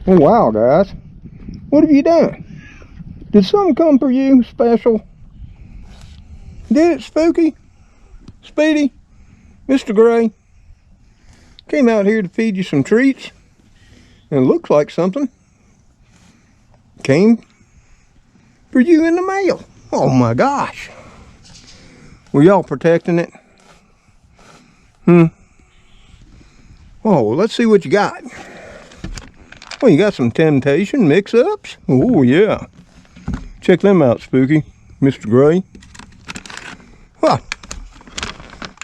Oh wow, guys. What have you done? Did something come for you special? Did it, Spooky? Speedy? Mr. Gray? Came out here to feed you some treats. And it looks like something came for you in the mail. Oh my gosh. Were y'all protecting it? Oh, let's see what you got. Well, you got some Temptation mix-ups. Oh yeah. Check them out, Spooky. Mr. Gray. Huh.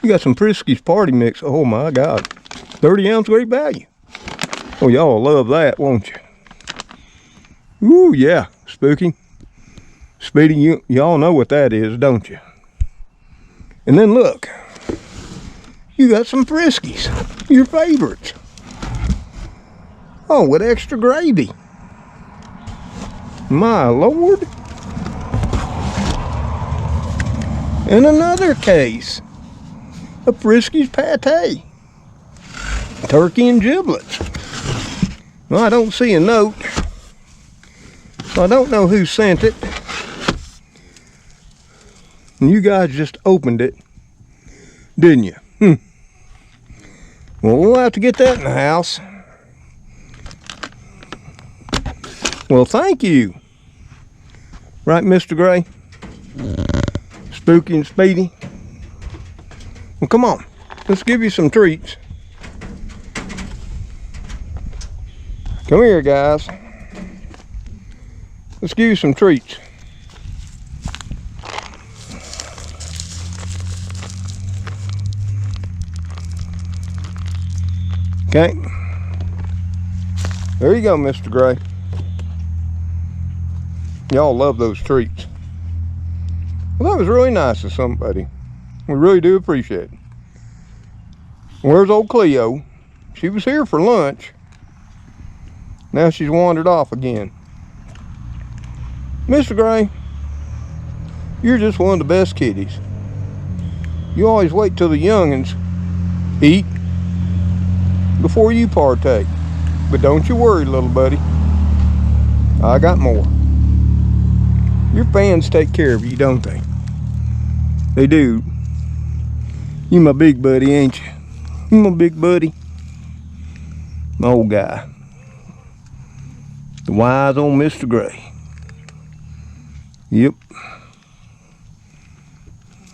You got some Frisky's Party Mix. Oh my God. 30 ounce, great value. Oh, y'all love that, won't you? Ooh, yeah, Spooky. Speedy, y'all know what that is, don't you? And then look. You got some Friskies. Your favorites. Oh, with extra gravy. My Lord. And another case of Friskies pate. Turkey and giblets. Well, I don't see a note. So I don't know who sent it. And you guys just opened it, didn't you? Well, we'll have to get that in the house. Well, thank you. Right, Mr. Gray? Spooky and Speedy? Well, come on. Let's give you some treats. Come here, guys. Let's give you some treats. Okay. There you go, Mr. Gray. Y'all love those treats. Well, that was really nice of somebody. We really do appreciate it. Where's old Cleo? She was here for lunch. Now she's wandered off again. Mr. Gray, you're just one of the best kitties. You always wait till the youngins eat before you partake. But don't you worry, little buddy. I got more. Your fans take care of you, don't they? They do. You my big buddy, ain't you? You my big buddy. My old guy. The wise old Mr. Gray. Yep.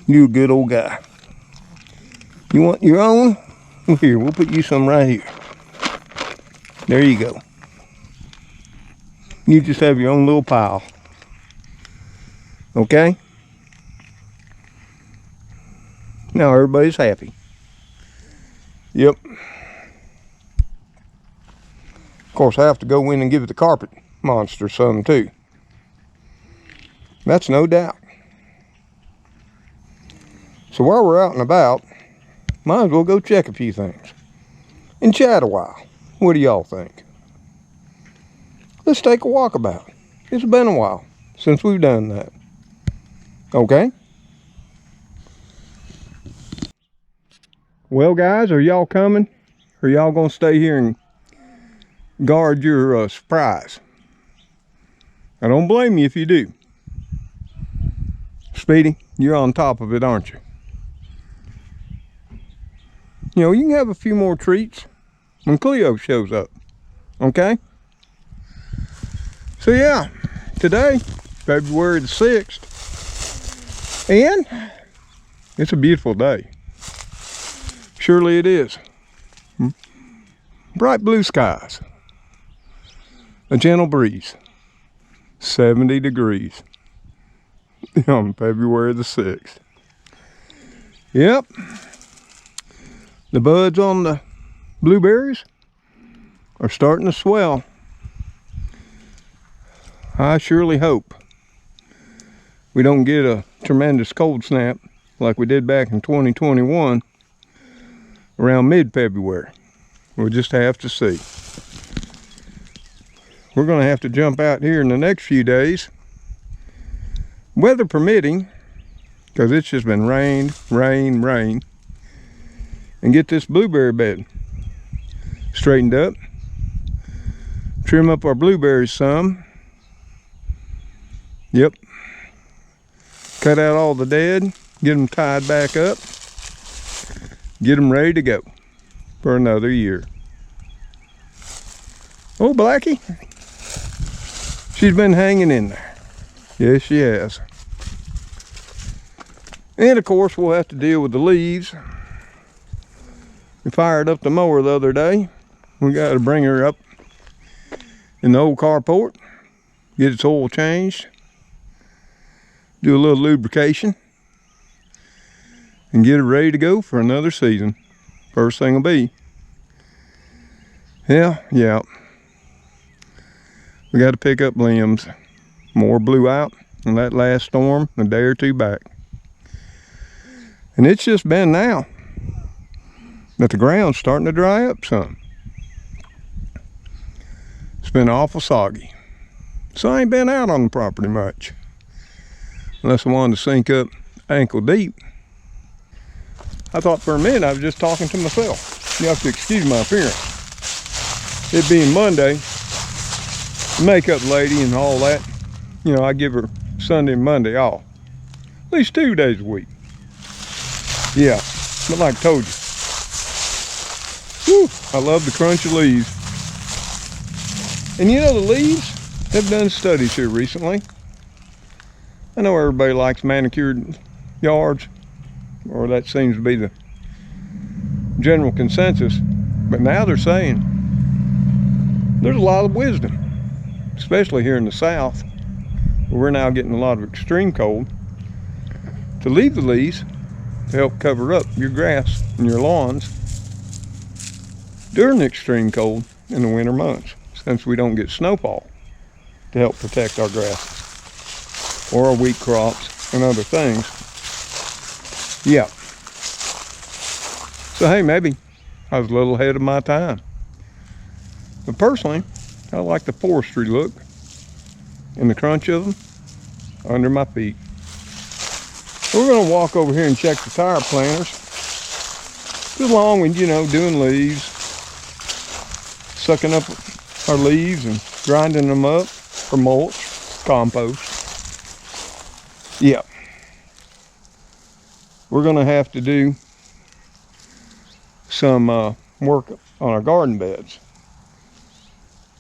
You a good old guy. You want your own? Well, here, we'll put you some right here. There you go. You just have your own little pile. Okay? Now everybody's happy. Yep. Of course, I have to go in and give the carpet monster some too. That's no doubt. So while we're out and about, might as well go check a few things and chat a while. What do y'all think? Let's take a walkabout. It's been a while since we've done that. Okay? Well, guys, are y'all coming? Or y'all gonna stay here and guard your surprise? I don't blame you if you do. Speedy, you're on top of it, aren't you? You know, you can have a few more treats when Cleo shows up. Okay? So yeah, today, February the 6th, and it's a beautiful day. Surely it is. Bright blue skies. A gentle breeze. 70 degrees on February the 6th. Yep. The buds on the blueberries are starting to swell. I surely hope we don't get a tremendous cold snap like we did back in 2021 around mid-February. We'll just have to see. We're going to have to jump out here in the next few days, weather permitting, because it's just been rain, and get this blueberry bed straightened up, Trim up our blueberries some. Yep. Cut out all the dead, get them tied back up, get them ready to go for another year. Oh, Blackie, she's been hanging in there. Yes, she has. And of course, we'll have to deal with the leaves. We fired up the mower the other day. We got to bring her up in the old carport, get its oil changed, do a little lubrication, and get it ready to go for another season. First thing will be, yeah. We got to pick up limbs. More blew out in that last storm a day or two back. And it's just been now that the ground's starting to dry up some. It's been awful soggy. So I ain't been out on the property much. Unless I wanted to sink up ankle deep. I thought for a minute I was just talking to myself. You have to excuse my appearance. It being Monday, the makeup lady and all that, you know, I give her Sunday and Monday off. At least 2 days a week. Yeah, but like I told you, whew, I love the crunch of leaves. And you know, the leaves have done studies here recently. I know everybody likes manicured yards, or that seems to be the general consensus, but now they're saying there's a lot of wisdom, especially here in the South, where we're now getting a lot of extreme cold, to leave the leaves to help cover up your grass and your lawns during the extreme cold in the winter months, since we don't get snowfall to help protect our grasses or our wheat crops and other things. Yeah. So hey, maybe I was a little ahead of my time. But personally, I like the forestry look and the crunch of them under my feet. We're going to walk over here and check the tire planters. Just along with, you know, doing leaves, sucking up our leaves and grinding them up for mulch, compost. Yeah. We're going to have to do some work on our garden beds.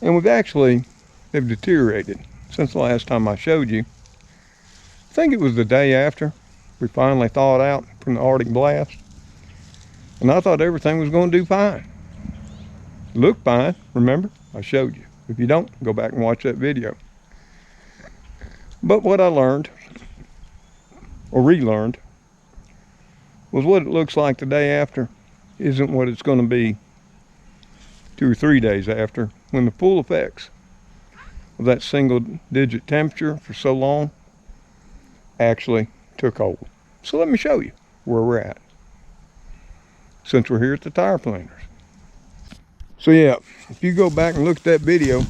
And they've deteriorated since the last time I showed you. I think it was the day after we finally thawed out from the Arctic blast. And I thought everything was going to do fine. It looked fine, remember? I showed you. If you don't, go back and watch that video. But what I learned, or relearned, was what it looks like the day after isn't what it's going to be 2 or 3 days after, when the full effects of that single digit temperature for so long actually took hold. So let me show you where we're at, since we're here at the tire planters. So yeah, if you go back and look at that video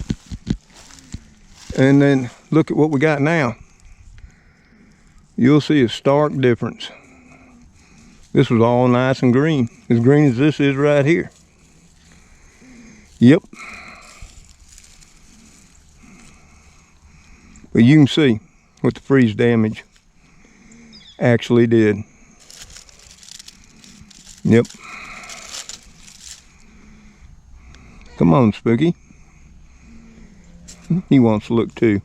and then look at what we got now, you'll see a stark difference. This was all nice and green as this is right here. Yep. But you can see what the freeze damage actually did. Yep. Come on, Spooky. He wants to look too.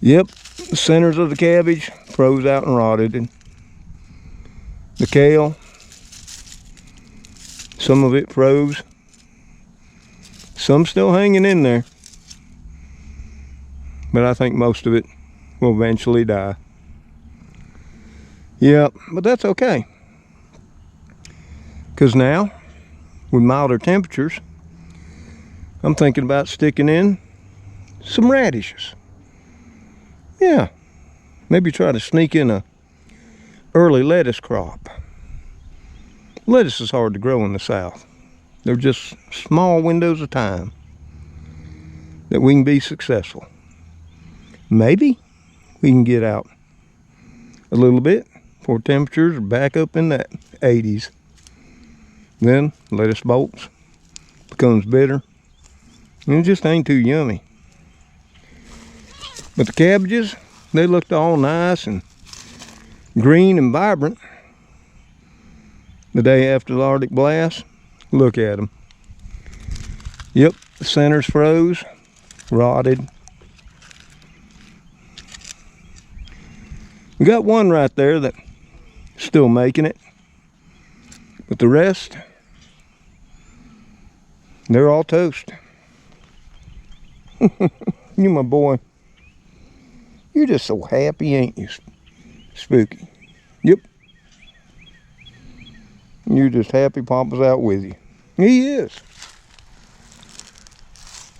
Yep, the centers of the cabbage froze out and rotted. And the kale, some of it froze. Some still hanging in there. But I think most of it will eventually die. Yeah, but that's okay. Because now, with milder temperatures, I'm thinking about sticking in some radishes. Yeah, maybe try to sneak in a early lettuce crop. Lettuce is hard to grow in the South. They're just small windows of time that we can be successful. Maybe we can get out a little bit before temperatures are back up in the 80s. Then lettuce bolts becomes bitter And it just ain't too yummy. But the cabbages, they looked all nice and green and vibrant the day after the Arctic blast. Look at them. Yep, the center's froze, rotted. We got one right there that's still making it. But the rest, they're all toast. You my boy. You're just so happy, ain't you, Spooky? Yep. You're just happy Papa's out with you. He is.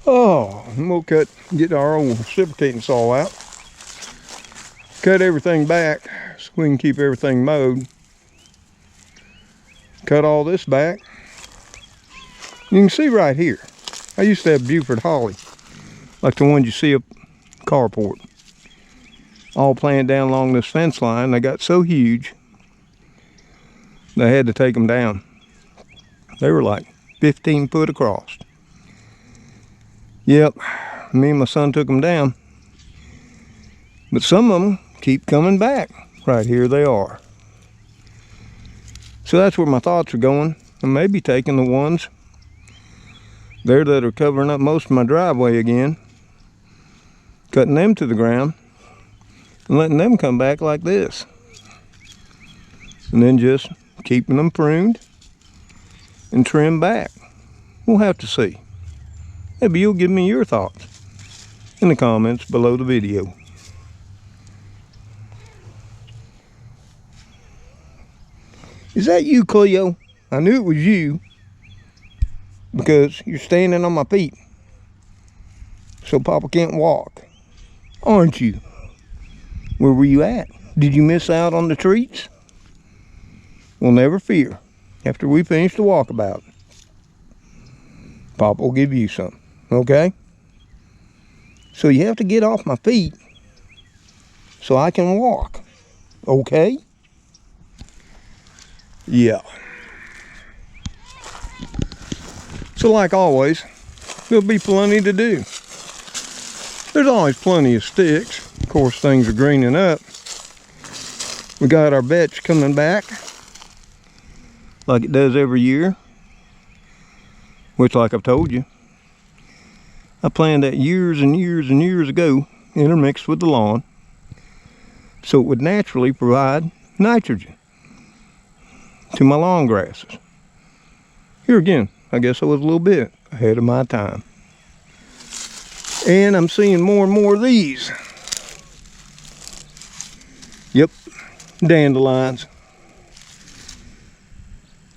Oh, we'll get our old reciprocating saw out. Cut everything back so we can keep everything mowed. Cut all this back. You can see right here. I used to have Buford holly, like the ones you see up carport. All planted down along this fence line. They got so huge, they had to take them down. They were like 15 foot across. Yep, me and my son took them down. But some of them keep coming back. Right here they are. So that's where my thoughts are going. I may be taking the ones there that are covering up most of my driveway again, cutting them to the ground, and letting them come back like this. And then just keeping them pruned and trimmed back. We'll have to see. Maybe you'll give me your thoughts in the comments below the video. Is that you, Cleo? I knew it was you because you're standing on my feet so Papa can't walk, aren't you? Where were you at? Did you miss out on the treats? Well, never fear. After we finish the walkabout, Papa will give you some, okay? So you have to get off my feet so I can walk, okay? Yeah. So like always, there'll be plenty to do. There's always plenty of sticks. Of course, things are greening up. We got our vetch coming back like it does every year, which, like I've told you, I planned that years and years and years ago, intermixed with the lawn, so it would naturally provide nitrogen to my lawn grasses. Here again, I guess I was a little bit ahead of my time. And I'm seeing more and more of these. Yep, dandelions.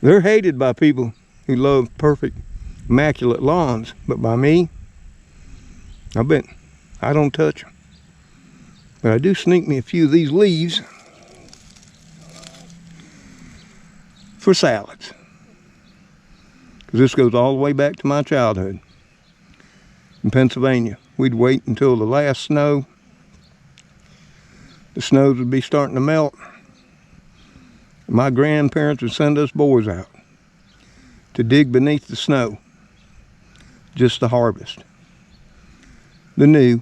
They're hated by people who love perfect, immaculate lawns, but by me, I bet I don't touch them. But I do sneak me a few of these leaves for salads. Because this goes all the way back to my childhood. In Pennsylvania, we'd wait until the last snow. The snows would be starting to melt. My grandparents would send us boys out to dig beneath the snow just to harvest the new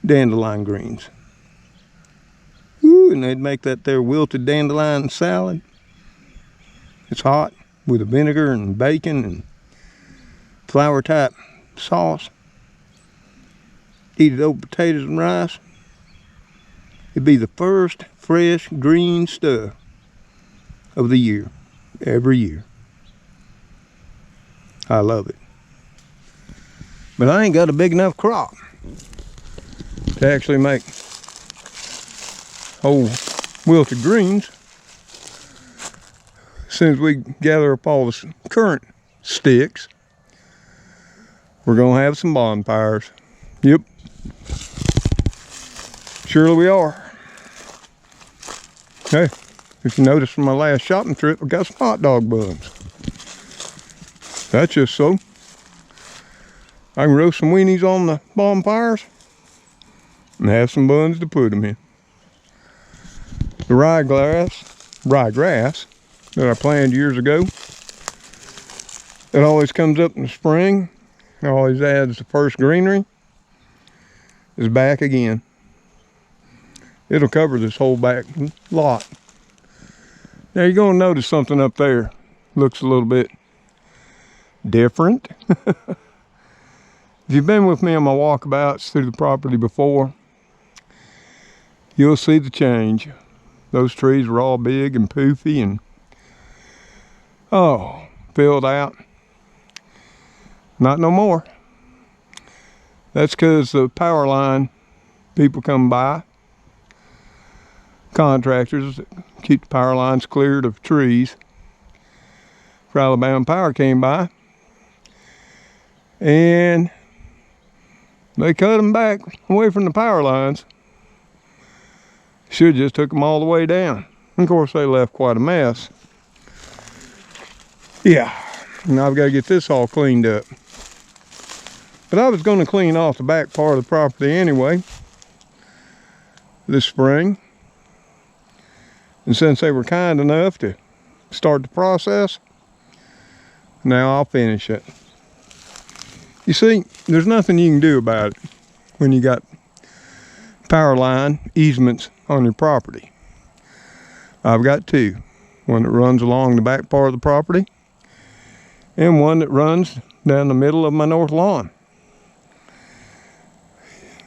dandelion greens. Ooh, and they'd make that there wilted dandelion salad. It's hot with a vinegar and bacon and flour type sauce. Eat it over potatoes and rice. It'd be the first fresh green stuff of the year, every year. I love it. But I ain't got a big enough crop to actually make whole wilted greens. As soon as we gather up all the current sticks, we're gonna have some bonfires. Yep. Surely we are. Hey, if you notice from my last shopping trip, I got some hot dog buns. That's just so. I can roast some weenies on the bonfires and have some buns to put them in. The ryegrass that I planted years ago, it always comes up in the spring always adds the first greenery, is back again. It'll cover this whole back lot. Now you're gonna notice something up there. Looks a little bit different. If you've been with me on my walkabouts through the property before, you'll see the change. Those trees were all big and poofy and filled out. Not no more. That's because the power line people come by, contractors that keep the power lines cleared of trees. For Alabama Power came by and they cut them back away from the power lines. Should have just took them all the way down. And of course they left quite a mess. Yeah, now I've got to get this all cleaned up. But I was going to clean off the back part of the property anyway this spring. And since they were kind enough to start the process, now I'll finish it. You see, there's nothing you can do about it when you got power line easements on your property. I've got two. One that runs along the back part of the property and one that runs down the middle of my north lawn.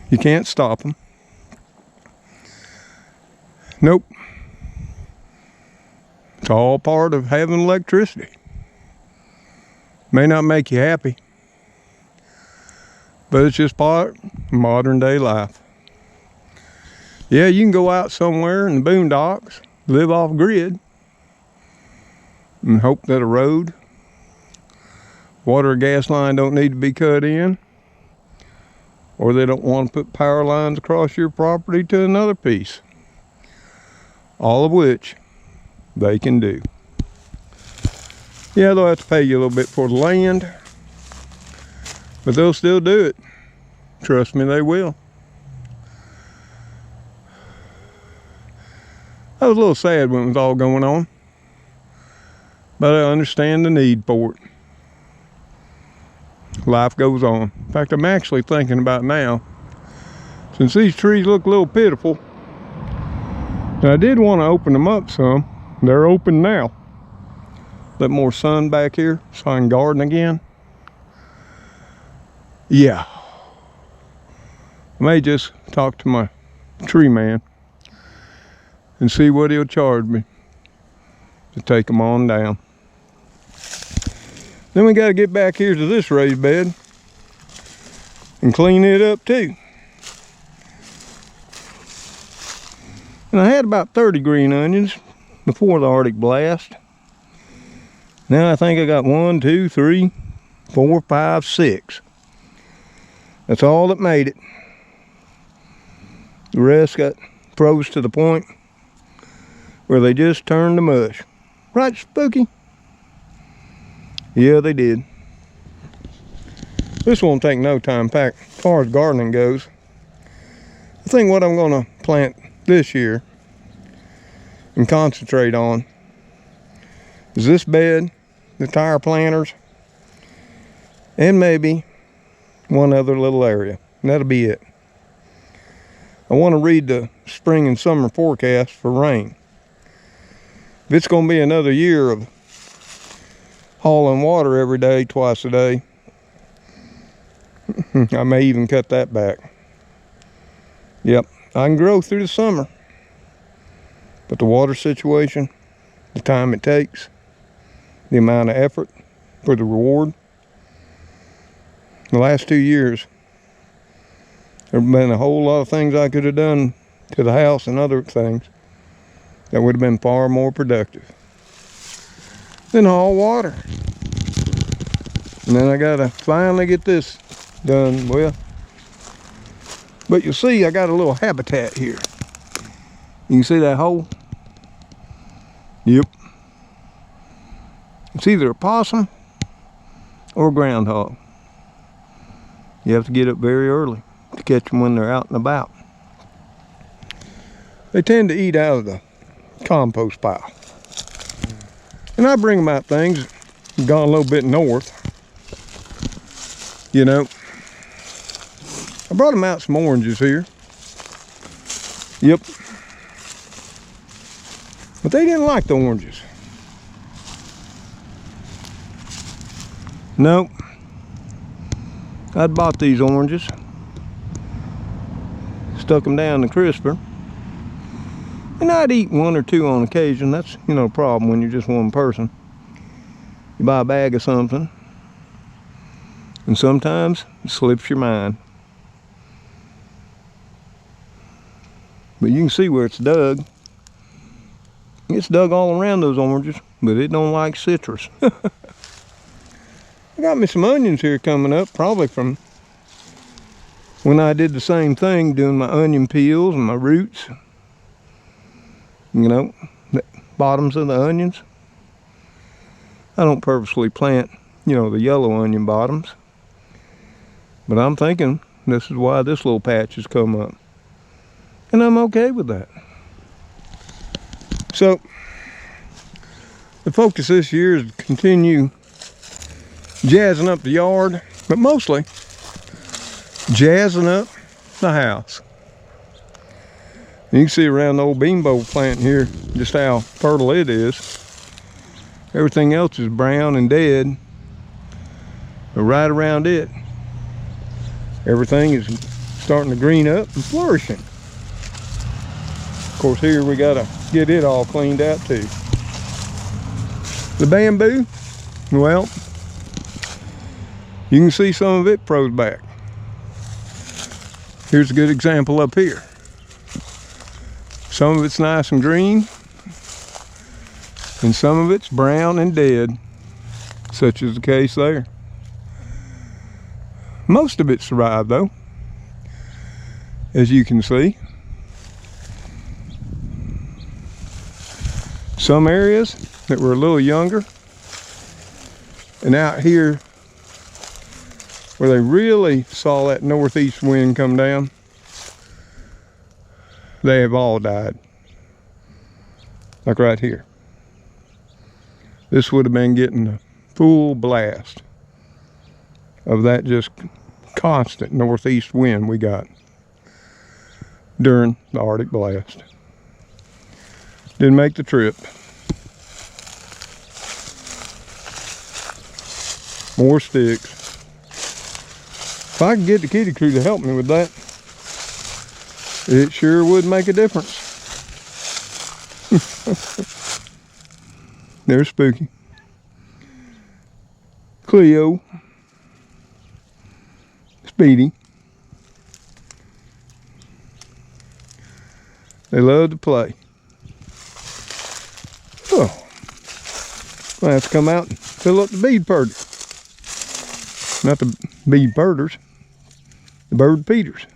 You can't stop them. Nope. It's all part of having electricity. May not make you happy, but it's just part of modern day life. Yeah, you can go out somewhere in the boondocks, live off grid, and hope that a road, water or gas line don't need to be cut in, or they don't want to put power lines across your property to another piece. All of which they can do. Yeah, they'll have to pay you a little bit for the land, but they'll still do it. Trust me, they will. I was a little sad when it was all going on, but I understand the need for it. Life goes on. In fact, I'm actually thinking about now, since these trees look a little pitiful, and I did want to open them up some. They're open now. Let more sun back here so I can garden again. Yeah. I may just talk to my tree man and see what he'll charge me to take them on down. Then we got to get back here to this raised bed and clean it up too. And I had about 30 green onions before the Arctic blast. Now I think I got 1, 2, 3, 4, 5, 6. That's all that made it. The rest got froze to the point where they just turned to mush. Right, Spooky? Yeah, they did. This won't take no time. In fact, as far as gardening goes, I think what I'm gonna plant this year and concentrate on is this bed, the tire planters, and maybe one other little area. And that'll be it. I want to read the spring and summer forecast for rain. If it's going to be another year of hauling water every day, twice a day, I may even cut that back. Yep, I can grow through the summer, but the water situation, the time it takes, the amount of effort for the reward, the last 2 years, there have been a whole lot of things I could have done to the house and other things that would have been far more productive than haul water. And then I gotta finally get this done with. But you'll see I got a little habitat here. You can see that hole? Yep. It's either a possum or a groundhog. You have to get up very early to catch them when they're out and about. They tend to eat out of the compost pile. And I bring them out things gone a little bit north. You know, I brought them out some oranges here. Yep. But they didn't like the oranges. Nope. I'd bought these oranges, stuck them down in the crisper, and I'd eat one or two on occasion. That's, you know, a problem when you're just one person. You buy a bag of something, and sometimes it slips your mind. But you can see where it's dug. It's dug all around those oranges, but it don't like citrus. I got me some onions here coming up, probably from when I did the same thing, doing my onion peels and my roots. You know, the bottoms of the onions. I don't purposely plant, you know, the yellow onion bottoms. But I'm thinking this is why this little patch has come up. And I'm okay with that. So, the focus this year is to continue jazzing up the yard, but mostly jazzing up the house. You can see around the old beanbole plant here just how fertile it is. Everything else is brown and dead, but right around it, everything is starting to green up and flourishing. Of course, here we gotta get it all cleaned out too. The bamboo, well, you can see some of it froze back. Here's a good example up here. Some of it's nice and green, and some of it's brown and dead, such is the case there. Most of it survived though, as you can see. Some areas that were a little younger, and out here where they really saw that northeast wind come down, they have all died. Like right here. This would have been getting a full blast of that just constant northeast wind we got during the Arctic blast. Didn't make the trip. More sticks. If I could get the kitty crew to help me with that, it sure would make a difference. There's Spooky. Cleo. Speedy. They love to play. Oh, I have to come out and fill up the bead purder. Not the bead purders, the bird feeders.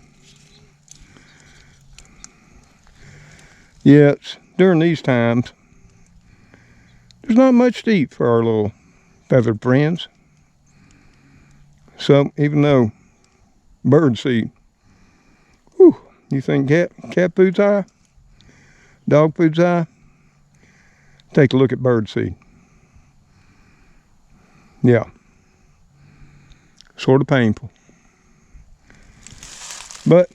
Yeah, it's during these times, there's not much to eat for our little feathered friends. So even though bird seed, whew, you think cat food's high, dog food's high, take a look at bird seed. Yeah, sort of painful, but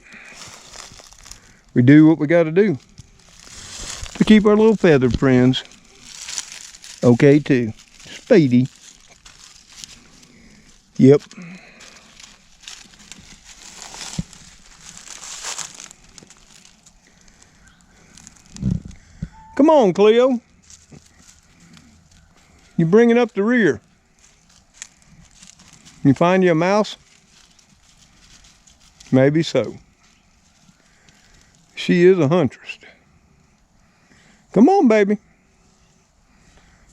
we do what we got to do to keep our little feathered friends okay too. Speedy. Yep. Come on, Cleo. You bringing up the rear. You find you a mouse? Maybe so. She is a huntress. Come on, baby.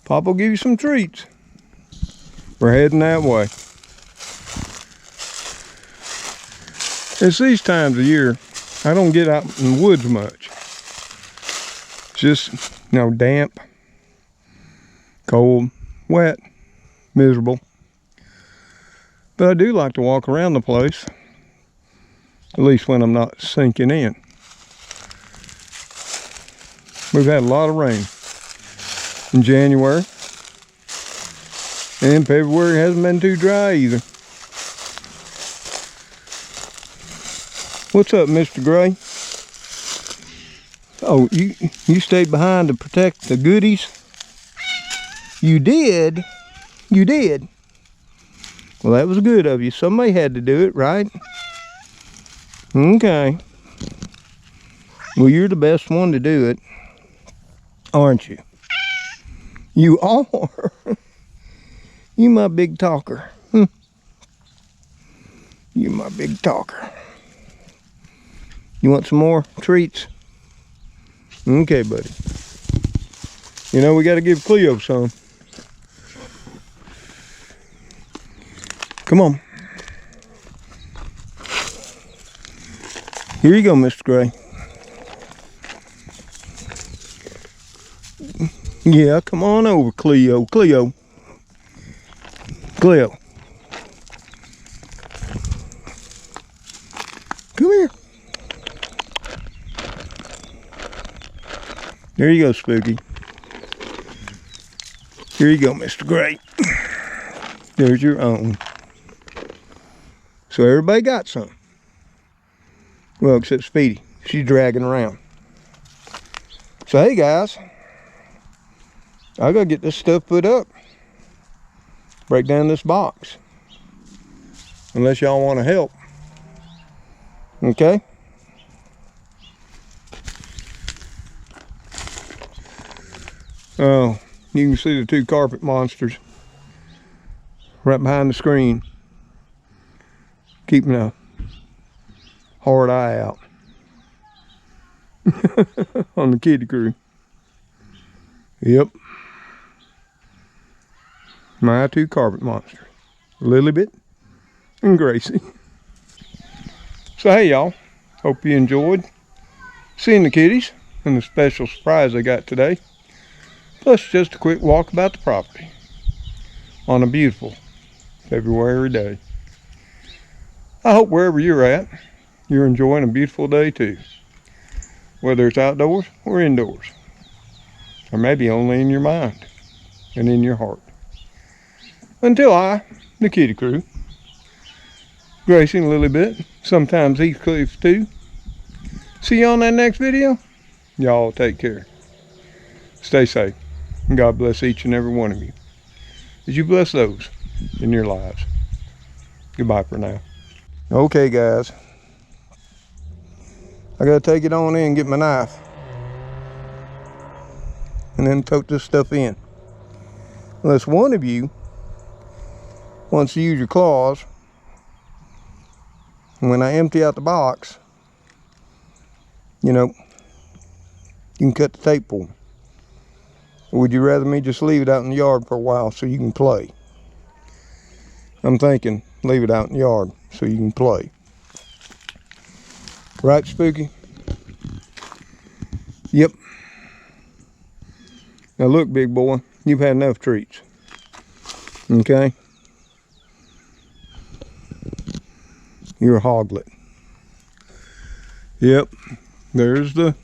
Papa will give you some treats. We're heading that way. It's these times of year, I don't get out in the woods much. It's just, you know, damp, cold, wet, miserable. But I do like to walk around the place, at least when I'm not sinking in. We've had a lot of rain in January, and February hasn't been too dry either. What's up, Mr. Gray? Oh, you stayed behind to protect the goodies? You did? You did? Well, that was good of you. Somebody had to do it, right? Okay. Well, you're the best one to do it, aren't you? You are. You my big talker. You my big talker. You want some more treats? Okay, buddy. You know, we got to give Cleo some. Come on. Here you go, Mr. Gray. Yeah, come on over, Cleo. Cleo. Cleo. Come here. There you go, Spooky. Here you go, Mr. Gray. There's your own. So everybody got some. Well, except Speedy. She's dragging around. So hey guys, I gotta get this stuff put up. Break down this box. Unless y'all want to help. Okay? Oh, you can see the two carpet monsters right behind the screen, keeping a hard eye out on the kitty crew. Yep. My two carpet monsters, Lilybit and Gracie. So hey y'all, hope you enjoyed seeing the kitties and the special surprise I got today. Plus just a quick walk about the property on a beautiful February day. I hope wherever you're at, you're enjoying a beautiful day too. Whether it's outdoors or indoors. Or maybe only in your mind and in your heart. Until I, the kitty crew, Gracie and Lilybit, sometimes Heathcliff too. See you on that next video. Y'all take care. Stay safe. And God bless each and every one of you as you bless those in your lives. Goodbye for now. Okay guys, I gotta take it on in and get my knife and then tote this stuff in. Unless one of you wants to use your claws when I empty out the box, you know, you can cut the tape for me. Or would you rather me just leave it out in the yard for a while so you can play? I'm thinking leave it out in the yard so you can play. Right, Spooky? Yep. Now look, big boy, you've had enough treats. Okay? You're a hoglet. Yep. There's the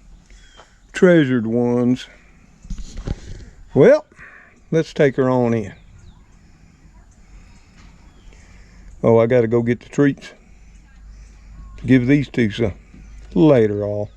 treasured ones. Well, let's take her on in. Oh, I gotta go get the treats. Give these two some later all.